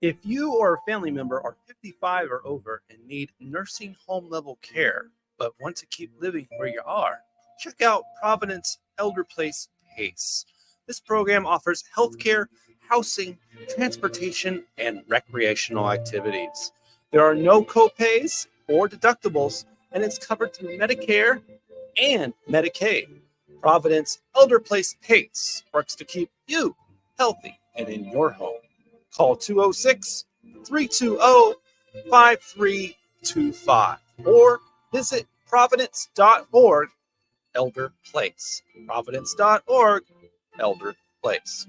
If you or a family member are 55 or over and need nursing home level care, but want to keep living where you are, check out Providence Elder Place PACE. This program offers healthcare, housing, transportation, and recreational activities. There are no copays or deductibles, and it's covered through Medicare and Medicaid. Providence Elder Place PACE works to keep you healthy and in your home. Call 206-320-5325 or visit providence.org Elder Place. Providence.org Elder Place.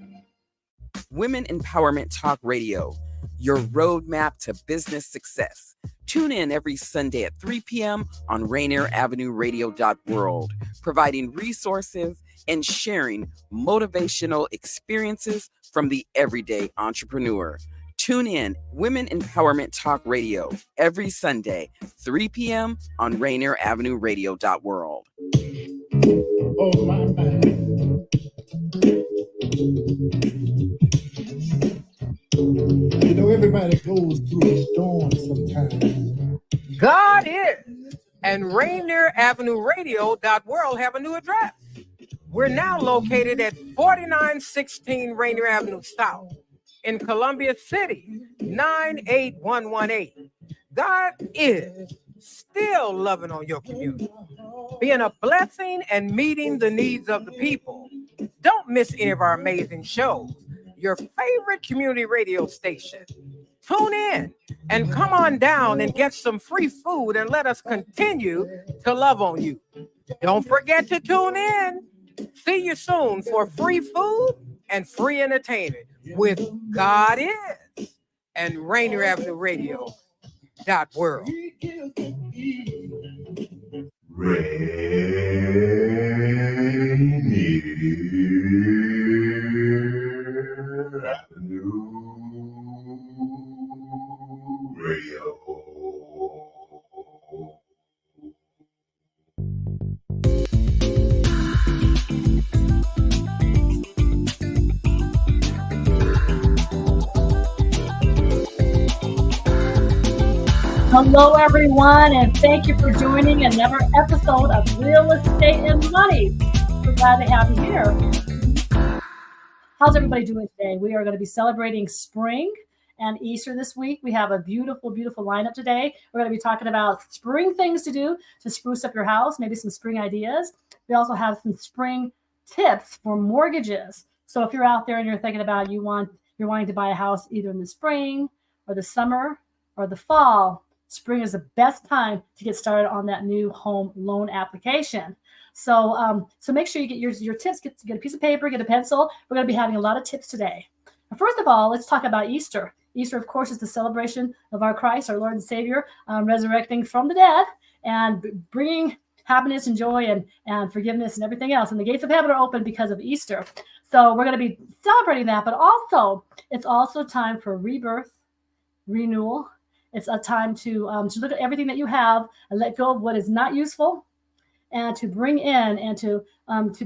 Women Empowerment Talk Radio, your roadmap to business success. Tune in every Sunday at 3 p.m. on Rainier Avenue Radio.world, providing resources and sharing motivational experiences from the everyday entrepreneur. Tune in Women Empowerment Talk Radio every Sunday, 3 p.m. on Rainier Avenue Radio.world. Oh, my man. You know, everybody goes through a storm sometimes. God is. And Rainier Avenue Radio.world have a new address. We're now located at 4916 Rainier Avenue South in Columbia City, 98118. God is still loving on your community, being a blessing and meeting the needs of the people. Don't miss any of our amazing shows. Your favorite community radio station. Tune in and come on down and get some free food and let us continue to love on you. Don't forget to tune in. See you soon for free food and free entertainment with God Is and Rainier Avenue Radio.world. Rainier Avenue Radio. Hello, everyone, and thank you for joining another episode of Real Estate and Money. We're glad to have you here. How's everybody doing today? We are going to be celebrating spring and Easter this week. We have a beautiful, beautiful lineup today. We're going to be talking about spring things to do to spruce up your house, maybe some spring ideas. We also have some spring tips for mortgages. So if you're out there and you're thinking about you're wanting to buy a house either in the spring or the summer or the fall, spring is the best time to get started on that new home loan application. So make sure you get your tips. Get a piece of paper, get a pencil. We're going to be having a lot of tips today. First of all, let's talk about Easter. Easter, of course, is the celebration of our Christ, our Lord and Savior, resurrecting from the dead and bringing happiness and joy and forgiveness and everything else. And the gates of heaven are open because of Easter. So we're going to be celebrating that. But also, it's also time for rebirth, renewal. It's a time to look at everything that you have and let go of what is not useful, and to bring in and to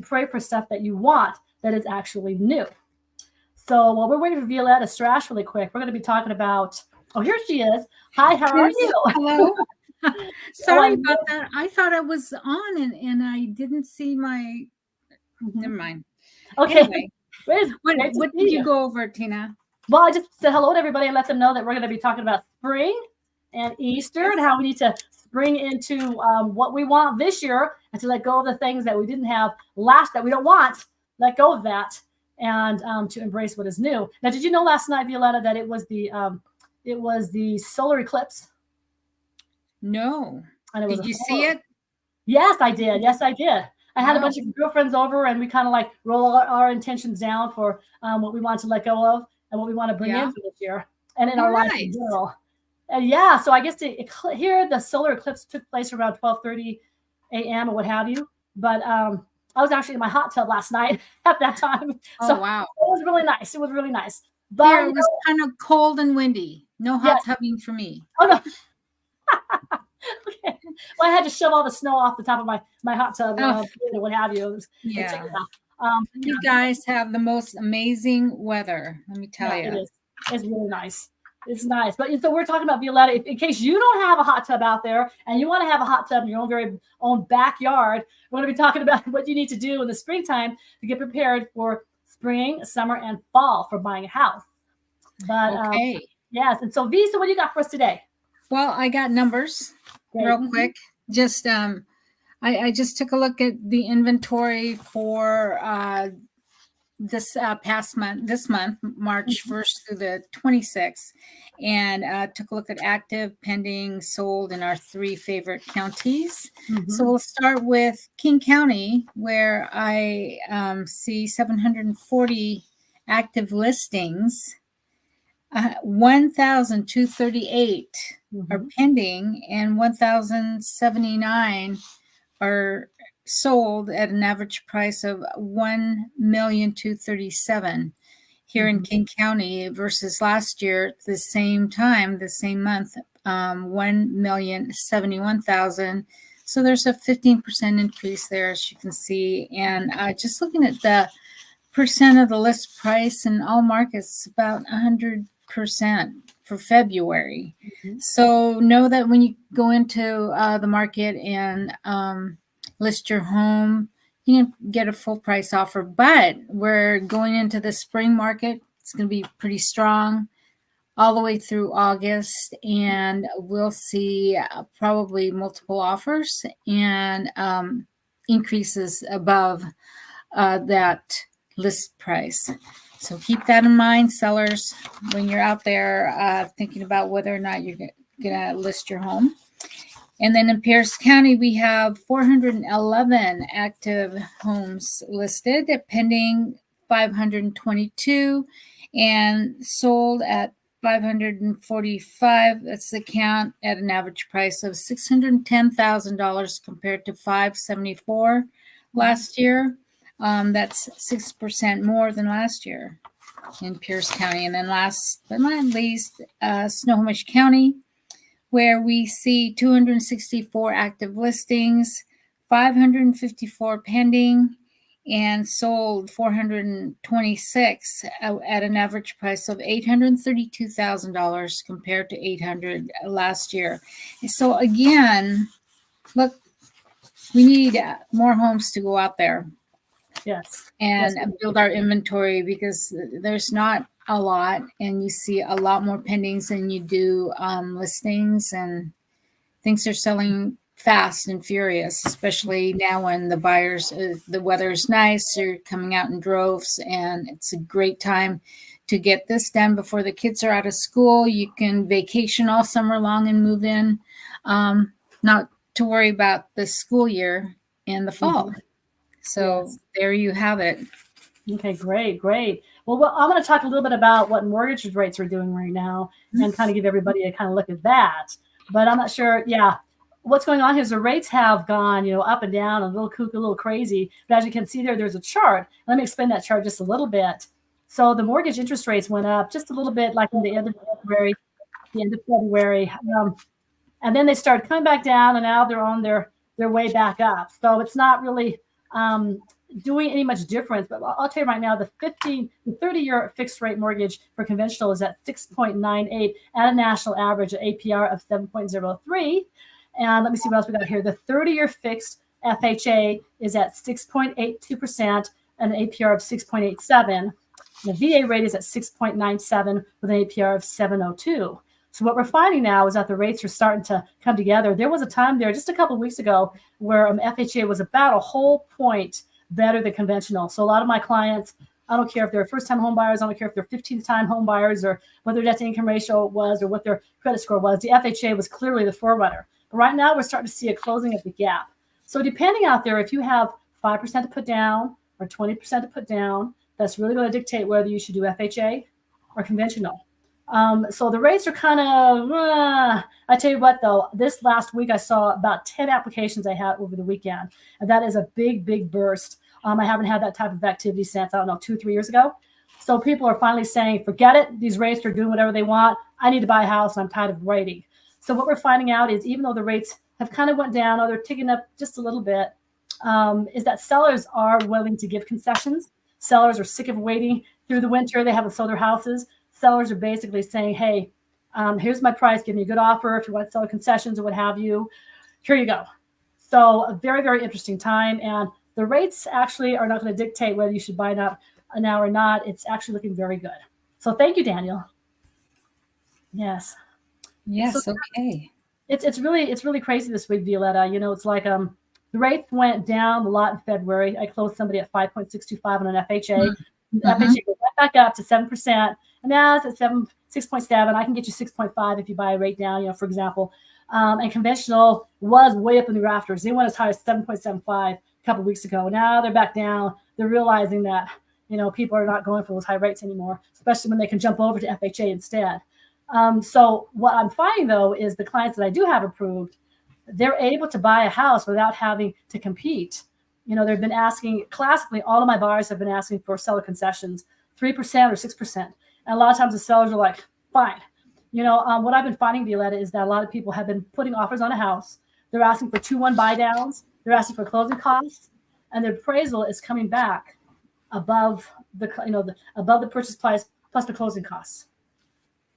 pray for stuff that you want that is actually new. So while we're waiting for Violeta Strash really quick, we're going to be talking about, here she is. Hi, how are you? Hello. Sorry about that. I thought I was on and I didn't see my, never mind. Okay. Anyway, what did you go over, Tina? Well, I just said hello to everybody and let them know that we're going to be talking about spring and Easter and how we need to spring into what we want this year and to let go of the things that we didn't have that we don't want. Let go of that and to embrace what is new. Now, did you know last night, Violeta, that it was the solar eclipse? No. And did you see it? Yes, I did. I had a bunch of girlfriends over and we kind of like roll our intentions down for what we want to let go of and what we want to bring in for this year and in our life in general. And so I guess here the solar eclipse took place around 12:30 a.m. or what have you. But I was actually in my hot tub last night at that time. So wow. It was really nice. But here, it was kind of cold and windy. No hot tubbing for me. Oh, no. Okay. Well, I had to shove all the snow off the top of my hot tub, and what have you. You guys have the most amazing weather. Let me tell you. It is. It's really nice. It's nice. But so we're talking about Violeta. In case you don't have a hot tub out there and you want to have a hot tub in your own very own backyard, we're going to be talking about what you need to do in the springtime to get prepared for spring, summer, and fall for buying a house. But okay. Yes. And so Visa, what do you got for us today? Well, I got numbers real quick. Just I just took a look at the inventory for this month, March 1st through the 26th, and took a look at active, pending, sold in our 3 favorite counties. So we'll start with King County, where I see 740 active listings. 1,238 are pending, and 1,079 are sold at an average price of $1,237,000 here in King County versus last year the same time, the same month, $1,071,000. So there's a 15% increase there, as you can see. And just looking at the percent of the list price in all markets, about 100% for February. So know that when you go into the market and list your home, you can get a full price offer. But we're going into the spring market. It's going to be pretty strong all the way through August, and we'll see probably multiple offers and increases above that list price. So keep that in mind, sellers, when you're out there thinking about whether or not you're going to list your home. And then in Pierce County, we have 411 active homes listed, pending 522, and sold at 545. That's the count, at an average price of $610,000 compared to $574 last year. That's 6% more than last year in Pierce County. And then last but not least, Snohomish County, where we see 264 active listings, 554 pending, and sold 426 at an average price of $832,000 compared to $800 last year. So again, look, we need more homes to go out there. Yes. And build our inventory, because there's not a lot, and you see a lot more pendings than you do listings, and things are selling fast and furious, especially now when the buyers, the weather is nice, they're coming out in droves, and it's a great time to get this done before the kids are out of school. You can vacation all summer long and move in, not to worry about the school year in the fall. So there you have it. Okay, great. Well, I'm going to talk a little bit about what mortgage rates are doing right now and kind of give everybody a kind of look at that. But I'm not sure, what's going on here is the rates have gone, up and down, a little kook, a little crazy. But as you can see there's a chart. Let me explain that chart just a little bit. So the mortgage interest rates went up just a little bit, like in the end of February, and then they started coming back down, and now they're on their way back up. So it's not really doing any much difference, but I'll tell you right now, the 30-year fixed rate mortgage for conventional is at 6.98 at a national average, an APR of 7.03. And let me see what else we got here. The 30-year fixed FHA is at 6.82% and an APR of 6.87. The VA rate is at 6.97 with an APR of 702. So what we're finding now is that the rates are starting to come together. There was a time there just a couple of weeks ago where FHA was about a whole point better than conventional. So a lot of my clients, I don't care if they're first-time home buyers, I don't care if they're 15-time home buyers, or what their debt-to-income ratio was, or what their credit score was. The FHA was clearly the forerunner. But right now, we're starting to see a closing of the gap. So depending out there, if you have 5% to put down or 20% to put down, that's really going to dictate whether you should do FHA or conventional. So the rates are kind of, I tell you what, though, this last week I saw about 10 applications I had over the weekend. And that is a big, big burst. I haven't had that type of activity since, 2-3 years ago. So people are finally saying, forget it. These rates are doing whatever they want. I need to buy a house, and I'm tired of waiting. So what we're finding out is, even though the rates have kind of went down, or they're ticking up just a little bit, is that sellers are willing to give concessions. Sellers are sick of waiting through the winter. They haven't sold their houses. Sellers are basically saying, hey, here's my price. Give me a good offer. If you want to sell concessions or what have you, here you go. So a very, very interesting time. And the rates actually are not going to dictate whether you should buy now or not. It's actually looking very good. So thank you, Daniel. Yes. Yes. So okay. It's really crazy this week, Violeta. You know, it's like the rates went down a lot in February. I closed somebody at 5.625 on an FHA. Mm-hmm. The FHA goes right back up to 7%, and now it's at 6.7. I can get you 6.5 if you buy a rate down. You know, for example, and conventional was way up in the rafters. They went as high as 7.75 a couple of weeks ago. Now they're back down. They're realizing that people are not going for those high rates anymore, especially when they can jump over to FHA instead. So what I'm finding, though, is the clients that I do have approved, they're able to buy a house without having to compete. They've been asking, classically, all of my buyers have been asking for seller concessions, 3% or 6%. And a lot of times the sellers are like, fine. What I've been finding, Violeta, is that a lot of people have been putting offers on a house. They're asking for 2-1 buy downs. They're asking for closing costs. And their appraisal is coming back above above the purchase price plus the closing costs.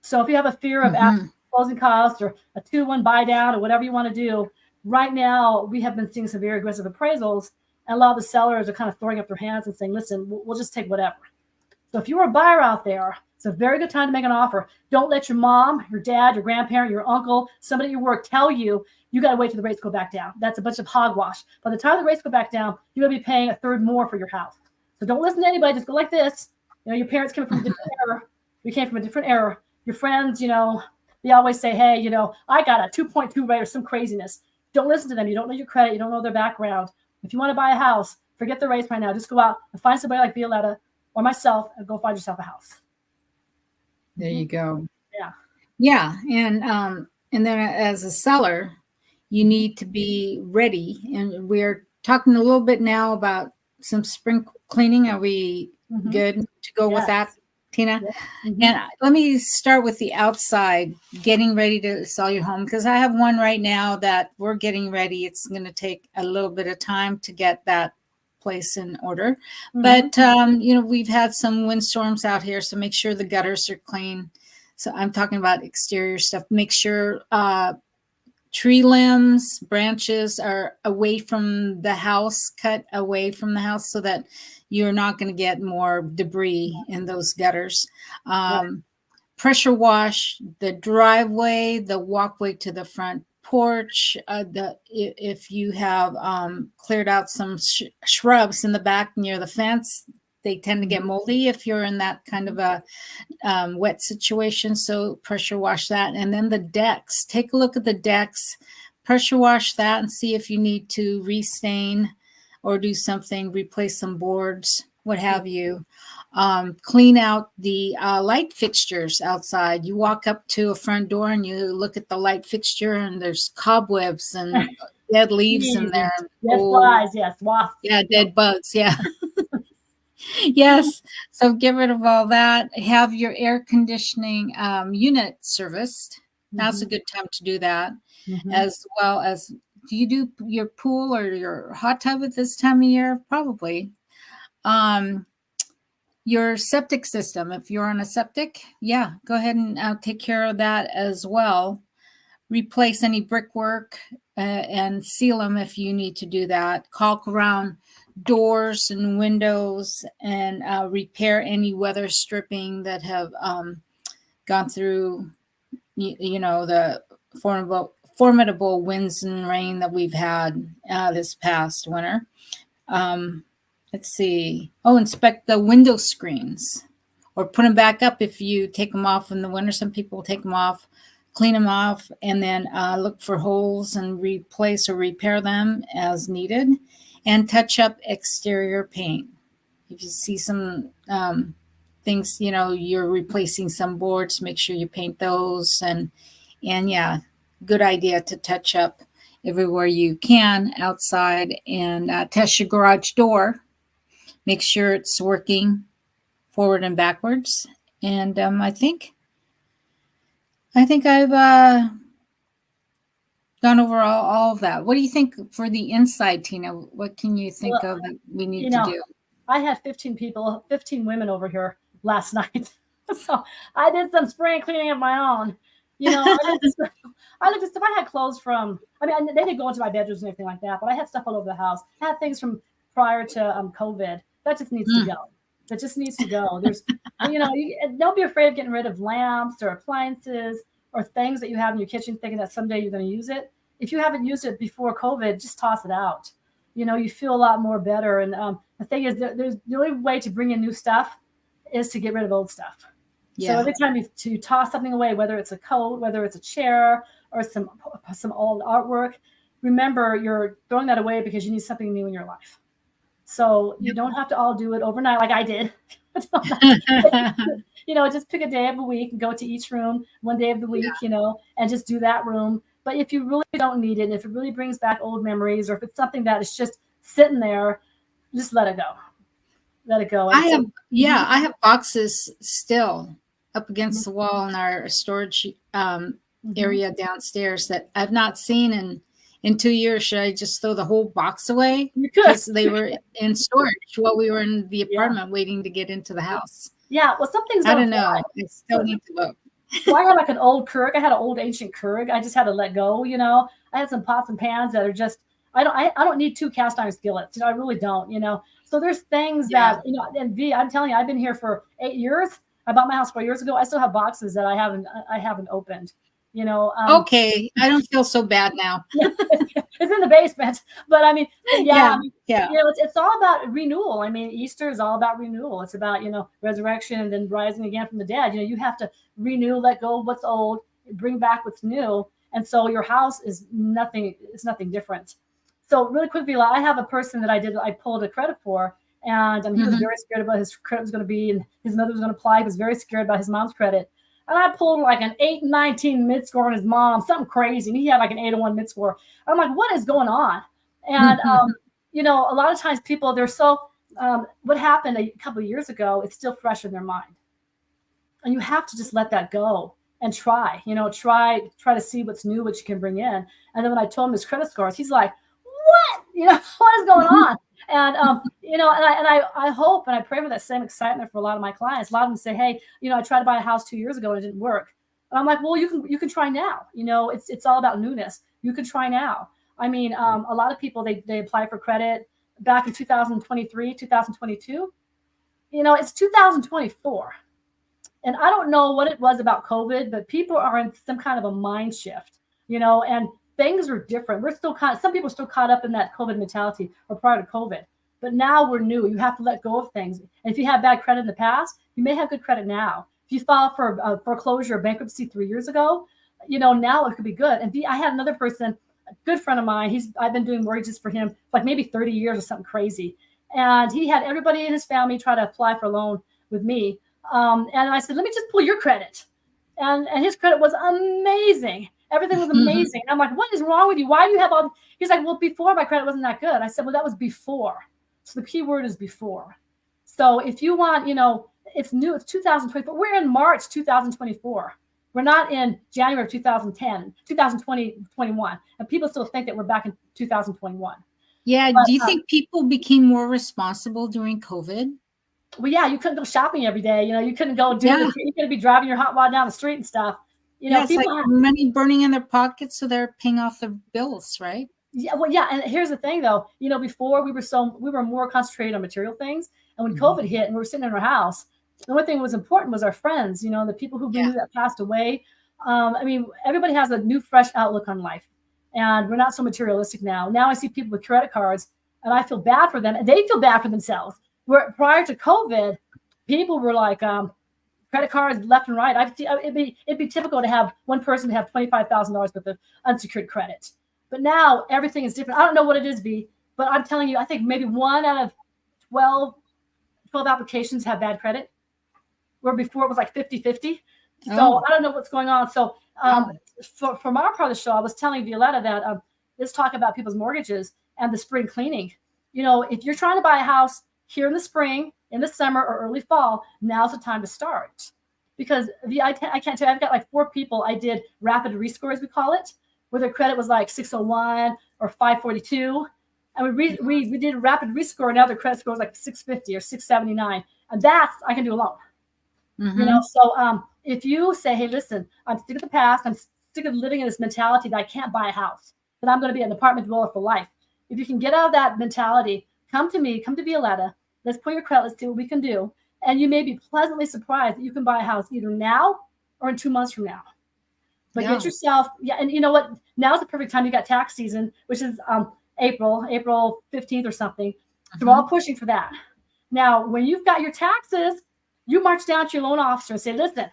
So if you have a fear of asking closing costs or a 2-1 buy down or whatever you want to do, right now we have been seeing some very aggressive appraisals, and a lot of the sellers are kind of throwing up their hands and saying, listen, we'll just take whatever. So if you're a buyer out there, it's a very good time to make an offer. Don't let your mom, your dad, your grandparent, your uncle, somebody at your work tell you got to wait till the rates go back down. That's a bunch of hogwash. By the time the rates go back down, you're going to be paying a third more for your house. So don't listen to anybody. Just go like this. Your parents came from a different era. We came from a different era. Your friends, they always say, hey, I got a 2.2 rate or some craziness. Don't listen to them. You don't know your credit. You don't know their background. If you want to buy a house, forget the rates right now. Just go out and find somebody like Violeta or myself and go find yourself a house. There you go. Yeah. Yeah. And then as a seller, you need to be ready. And we're talking a little bit now about some spring cleaning. Are we good to go with that, Tina? Yes. And let me start with the outside, getting ready to sell your home, because I have one right now that we're getting ready. It's going to take a little bit of time to get that place in order. But, we've had some windstorms out here, so make sure the gutters are clean. So I'm talking about exterior stuff. Make sure tree limbs, branches are away from the house, cut away from the house so that you're not going to get more debris in those gutters. Pressure wash the driveway, the walkway to the front porch. If you have cleared out some shrubs in the back near the fence, they tend to get moldy if you're in that kind of a wet situation. So pressure wash that. And then the decks, take a look at the decks, pressure wash that and see if you need to restain or do something, replace some boards, what have you. Clean out the light fixtures outside. You walk up to a front door and you look at the light fixture and there's cobwebs and dead leaves in there. Dead flies, yes. Wasps. Yeah, dead bugs, yeah. Yes. So get rid of all that. Have your air conditioning unit serviced. Now's a good time to do that. As well as, do you do your pool or your hot tub at this time of year? Probably. Your septic system, if you're on a septic, go ahead and take care of that as well. Replace any brickwork and seal them if you need to do that. Caulk around doors and windows and repair any weather stripping that have gone through, the formidable winds and rain that we've had this past winter. Let's see. Inspect the window screens or put them back up if you take them off in the winter. Some people take them off, clean them off, and then look for holes and replace or repair them as needed. And touch up exterior paint. If you see some things, you're replacing some boards, make sure you paint those. And good idea to touch up everywhere you can outside and test your garage door. Make sure it's working forward and backwards. And I think I've gone over all of that. What do you think for the inside, Tina? What can you think Well, of that we need you to know, do? I had 15 women over here last night. So I did some spring cleaning of my own. I looked at stuff. I had clothes from, they didn't go into my bedrooms and anything like that, but I had stuff all over the house. I had things from prior to COVID. That just needs to go. That just needs to go. There's, don't be afraid of getting rid of lamps or appliances or things that you have in your kitchen thinking that someday you're going to use it. If you haven't used it before COVID, just toss it out. You feel a lot more better. And the thing is, there's the only way to bring in new stuff is to get rid of old stuff. Yeah. So every time you toss something away, whether it's a coat, whether it's a chair or some old artwork, remember you're throwing that away because you need something new in your life. So you don't have to all do it overnight like I did. Just pick a day of the week and go to each room one day of the week, and just do that room. But if you really don't need it, and if it really brings back old memories, or if it's something that is just sitting there, just let it go. Let it go. I have boxes still up against the wall in our storage area downstairs that I've not seen in 2 years. Should I just throw the whole box away? You could. Because they were in storage while we were in the apartment waiting to get into the house. Yeah, well, something's. I don't know. I still need to look. Well, I had like an old Keurig. I had an old ancient Keurig. I just had to let go. I had some pots and pans that are just. I don't need 2 cast iron skillets. I really don't. So there's things that And V, I'm telling you, I've been here for 8 years. I bought my house 4 years ago. I still have boxes that I haven't opened. Okay, I don't feel so bad now. It's in the basement, but yeah. It's all about renewal. Easter is all about renewal. It's about resurrection and then rising again from the dead. You have to renew, let go of what's old, bring back what's new, and so your house is nothing. It's nothing different. So really quickly, I have a person that I pulled a credit for, and he was very scared about his credit was going to be, and his mother was going to apply. He was very scared about his mom's credit. And I pulled like an 819 mid score on his mom, something crazy. And he had like an 801 mid score. I'm like, what is going on? And, a lot of times people, they're so, what happened a couple of years ago, it's still fresh in their mind. And you have to just let that go and try to see what's new, what you can bring in. And then when I told him his credit scores, he's like, what? What is going on? And, I hope and I pray for that same excitement for a lot of my clients. A lot of them say, hey, I tried to buy a house 2 years ago and it didn't work. And I'm like, well, you can try now. It's all about newness. You can try now. A lot of people, they apply for credit back in 2023, 2022. It's 2024. And I don't know what it was about COVID, but people are in some kind of a mind shift, and things are different. We're still some people are still caught up in that COVID mentality or prior to COVID, but now we're new. You have to let go of things. And if you had bad credit in the past, you may have good credit now. If you filed for foreclosure or bankruptcy 3 years ago, now it could be good. And I had another person, a good friend of mine. I've been doing mortgages for him for like maybe 30 years or something crazy. And he had everybody in his family try to apply for a loan with me. And I said, let me just pull your credit. And his credit was amazing. Everything was amazing. And I'm like, what is wrong with you? Why do you have all? He's like, well, before my credit wasn't that good. I said, well, that was before. So the key word is before. So if you want, it's new. It's 2024. We're in March 2024. We're not in January of 2010, 2020, 21. And people still think that we're back in 2021. Yeah. But, do you think people became more responsible during COVID? Well, yeah, you couldn't go shopping every day. You couldn't go you couldn't be driving your hot rod down the street and stuff. It's like money burning in their pockets, so they're paying off their bills, right? Yeah, well, yeah, and here's the thing, though. Before we were more concentrated on material things, and when COVID hit, and we were sitting in our house, the only thing that was important was our friends. The people who we knew that passed away. Everybody has a new, fresh outlook on life, and we're not so materialistic now. Now I see people with credit cards, and I feel bad for them, and they feel bad for themselves. Where prior to COVID, people were like. Credit cards left and right. It'd be typical to have one person have $25,000 worth of unsecured credit, but now everything is different. I don't know what it is, V, but I'm telling you, I think maybe 1 out of 12 applications have bad credit, where before it was like 50-50. So I don't know what's going on. So from our part of the show, I was telling Violeta that let's talk about people's mortgages and the spring cleaning. If you're trying to buy a house here in the spring, in the summer or early fall, now's the time to start. Because I can't tell you, I've got like 4 people I did rapid rescore, as we call it. where their credit was like 601 or 542. And we did a rapid rescore, and now their credit score is like 650 or 679. And that's, I can do a loan. You know, so if you say, hey, listen, I'm sick of the past, I'm sick of living in this mentality that I can't buy a house, that I'm going to be an apartment dweller for life. If you can get out of that mentality, come to me, come to Violeta. Let's pull your credit, let's see what we can do. And you may be pleasantly surprised that you can buy a house either now or in 2 months from now. But get yourself, and you know what? Now's the perfect time. You got tax season, which is April 15th or something. So we're all pushing for that. Now, when you've got your taxes, you march down to your loan officer and say, listen,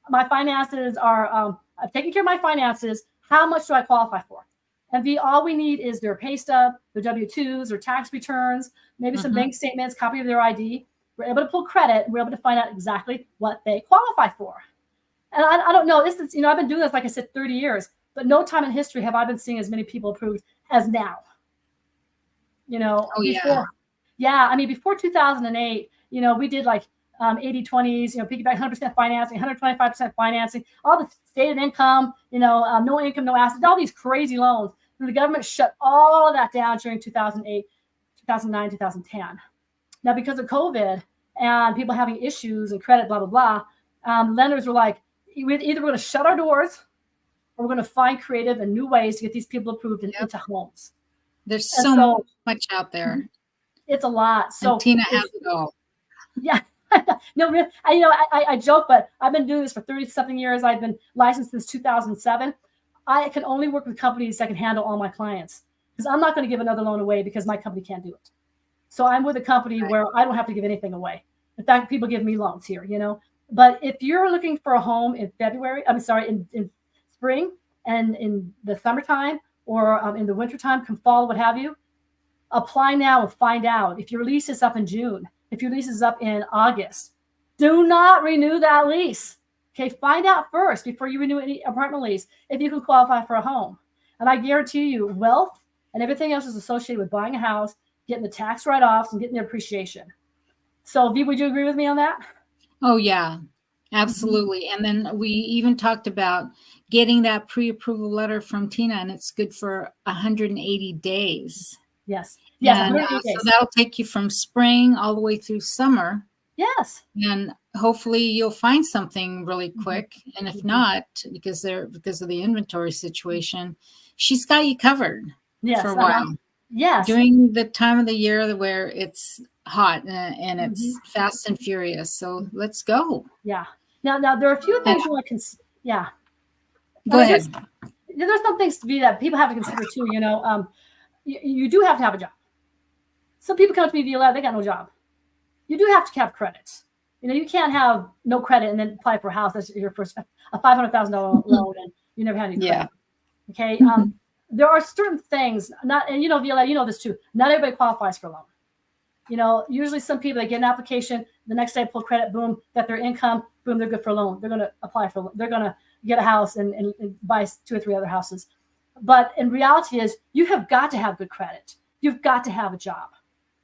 my finances are, I've taken care of my finances. How much do I qualify for? And all we need is their pay stub, their W-2s, their tax returns, maybe some bank statements, copy of their ID. We're able to pull credit. We're able to find out exactly what they qualify for. And I don't know, this is, you know, I've been doing this, like I said, 30 years, but no time in history have I been seeing as many people approved as now. You know, I mean, before 2008, you know, we did like 80-20s, you know, piggyback 100% financing, 125% financing, all the stated income, you know, no income, no assets, all these crazy loans. And the government shut all of that down during 2008, 2009, 2010. Now, because of COVID and people having issues and credit, blah, blah, blah, lenders were like, either we're going to shut our doors or we're going to find creative and new ways to get these people approved and into homes. There's so much out there. It's a lot. So and Tina has it all. Yeah. No, really, I joke, but I've been doing this for 30-something years. I've been licensed since 2007. I can only work with companies that can handle all my clients because I'm not going to give another loan away because my company can't do it. So I'm with a company where I don't have to give anything away. In fact, people give me loans here, you know. But if you're looking for a home in in spring and in the summertime or in the wintertime, come fall, what have you, apply now and find out. If your lease is up in June, if your lease is up in August, do not renew that lease. Okay, find out first before you renew any apartment lease if you can qualify for a home. And I guarantee you, wealth and everything else is associated with buying a house, getting the tax write-offs, and getting the appreciation. So, V, would you agree with me on that? Oh, yeah, absolutely. And then we even talked about getting that pre-approval letter from Tina, and it's good for 180 days. Yes. And, so that'll take you from spring all the way through summer. Yes. And hopefully you'll find something really quick. And if not, because of the inventory situation, she's got you covered for a while. Yes. During the time of the year where it's hot and it's fast and furious. So let's go. Yeah. Now there are a few things you want to consider. Yeah. Go ahead. There's some things to be that people have to consider too. You know, you do have to have a job. Some people come to me via they got no job. You do have to have credits. You know, you can't have no credit and then apply for a house. That's your first a $500,000 loan, and you never had any credit. Yeah. Okay. There are certain things. And you know, Violeta, you know this too. Not everybody qualifies for a loan. You know, usually some people, they get an application, the next day pull credit, boom, got their income, boom, they're good for a loan. They're going to apply for. They're going to get a house and buy 2 or 3 other houses. But in reality, is you have got to have good credit. You've got to have a job.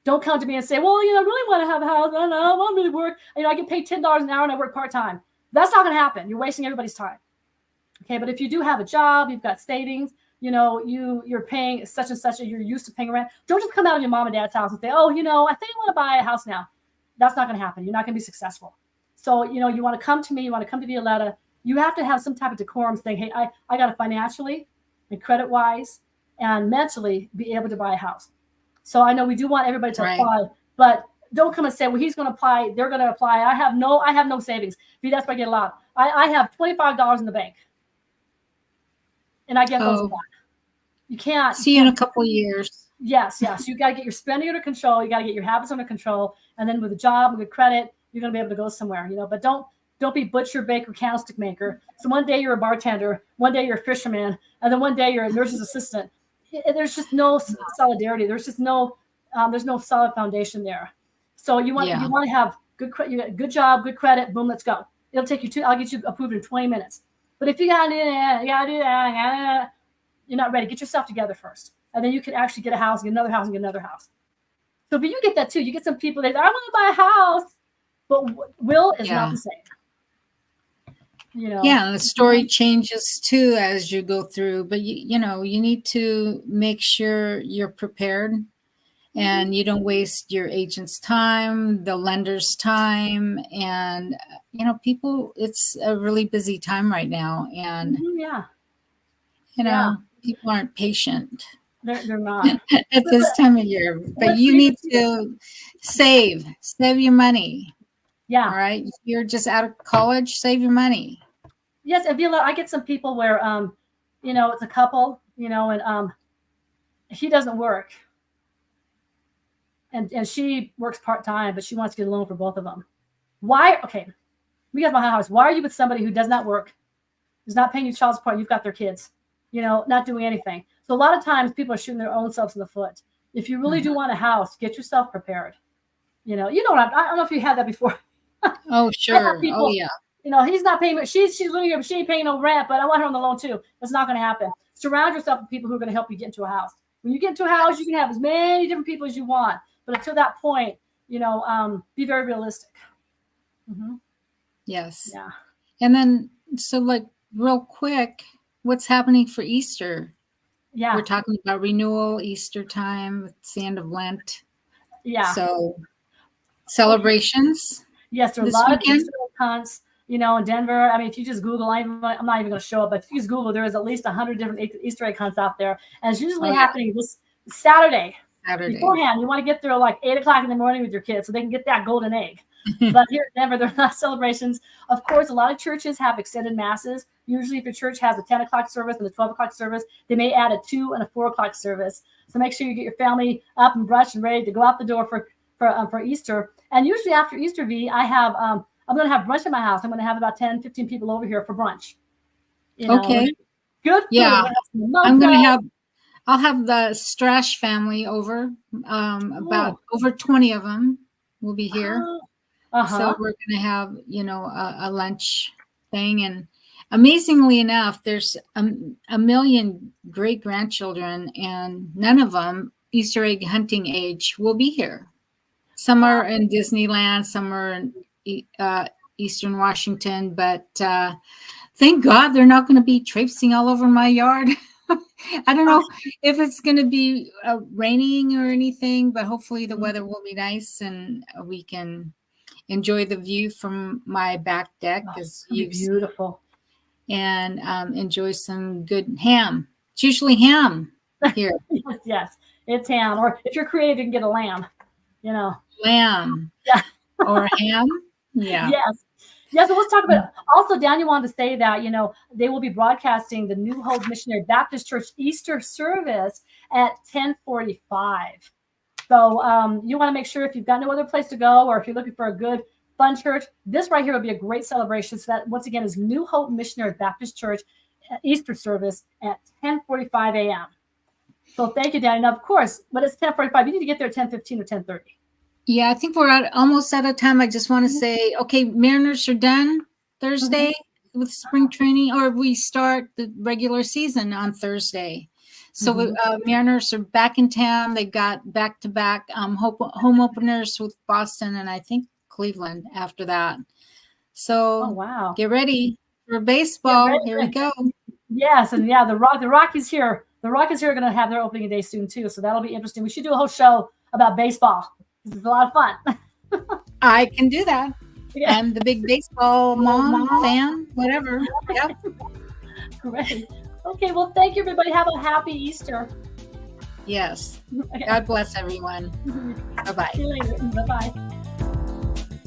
Don't come to me and say, well, you know, I really want to have a house. I don't know. I want to really work. You know, I get paid $10 an hour and I work part-time. That's not going to happen. You're wasting everybody's time. Okay. But if you do have a job, you've got savings, you know, you're paying such and such, you're used to paying rent. Don't just come out of your mom and dad's house and say, oh, you know, I think I want to buy a house now. That's not going to happen. You're not going to be successful. So, you know, you want to come to me, you want to come to Violeta. You have to have some type of decorum saying, hey, I got to financially and credit-wise and mentally be able to buy a house. So I know we do want everybody to apply, but don't come and say, well, he's going to apply. They're going to apply. I have no savings. That's why I get a lot. I have $25 in the bank. And I get those back. You can't. See you in a couple of years. Yes. You got to get your spending under control. You got to get your habits under control. And then with a job, with credit, you're going to be able to go somewhere, you know, but don't be butcher, baker, candlestick maker. So one day you're a bartender, one day you're a fisherman, and then one day you're a nurse's assistant. There's just no solidarity. There's just there's no solid foundation there. So you want to have good job, good credit, boom, let's go. It'll take you I'll get you approved in 20 minutes. But if you gotta do that, you're not ready. Get yourself together first. And then you can actually get a house, get another house, and get another house. So but you get that too. You get some people that I want to buy a house, but will is not the same. Yeah, and the story changes too as you go through, but you know, you need to make sure you're prepared and you don't waste your agent's time, the lender's time, and you know, people, it's a really busy time right now, and you know, people aren't patient. They're not at this time of year, but you need to save your money. Yeah. All right. If you're just out of college, save your money. Yes. And I get some people where, you know, it's a couple, you know, and he doesn't work. And she works part-time, but she wants to get a loan for both of them. Why? Okay. We got my house. Why are you with somebody who does not work, who's not paying you child support? You've got their kids, you know, not doing anything. So a lot of times people are shooting their own selves in the foot. If you really do want a house, get yourself prepared. You know what I don't know if you had that before. Oh, sure. People, oh, yeah. You know, he's not paying. She's living here, but she ain't paying no rent. But I want her on the loan too. That's not going to happen. Surround yourself with people who are going to help you get into a house. When you get into a house, you can have as many different people as you want. But until that point, you know, be very realistic. Mm-hmm. Yes. Yeah. And then, so like real quick, what's happening for Easter? Yeah. We're talking about renewal, Easter time. It's the end of Lent. Yeah. So celebrations. Yes, there are a lot of Easter hunts, you know, in Denver. I mean, if you just Google, I'm not even going to show it, but if you just Google, there is at least 100 different Easter egg hunts out there. And it's usually happening this Saturday. Beforehand. You want to get there like 8 o'clock in the morning with your kids so they can get that golden egg. But here at Denver, there are not celebrations. Of course, a lot of churches have extended masses. Usually if your church has a 10 o'clock service and a 12 o'clock service, they may add a 2 and a 4 o'clock service. So make sure you get your family up and brushed and ready to go out the door for Easter. And usually after Easter, I have, I'm going to have brunch at my house. I'm going to have about 10, 15 people over here for brunch. You know, okay. Good. Yeah. I'll have the Strash family over. About over 20 of them will be here. So we're going to have, you know, a lunch thing. And amazingly enough, there's a million great grandchildren, and none of them Easter egg hunting age will be here. Some are in Disneyland, some are in Eastern Washington, but thank God they're not going to be traipsing all over my yard. I don't know if it's going to be raining or anything, but hopefully the weather will be nice and we can enjoy the view from my back deck. It's beautiful. And enjoy some good ham. It's usually ham here. Yes, it's ham. Or if you're creative, you can get a lamb, you know. Lamb. Yeah. Or ham. Yeah. Yes. Yeah, so let's talk about it. Also, Daniel wanted to say that, you know, they will be broadcasting the New Hope Missionary Baptist Church Easter service at 10:45. So you want to make sure if you've got no other place to go or if you're looking for a good, fun church, this right here will be a great celebration. So that, once again, is New Hope Missionary Baptist Church Easter service at 10:45 a.m. So thank you, Daniel. Now, of course, when it's 10:45, you need to get there at 10:15 or 10:30. Yeah, I think we're almost out of time. I just want to say, okay, Mariners are done Thursday with spring training, or we start the regular season on Thursday. So Mariners are back in town. They've got back-to-back home openers with Boston and I think Cleveland after that. So get ready for baseball. Here we go. Yes, and yeah, the Rockies here. The Rockies here are going to have their opening day soon too, so that'll be interesting. We should do a whole show about baseball. It's a lot of fun. I can do that. Yeah. I'm the big baseball mom, fan, whatever. Yep. Great. Okay, well, thank you, everybody. Have a happy Easter. Yes. God bless everyone. Bye-bye. See you later. Bye-bye.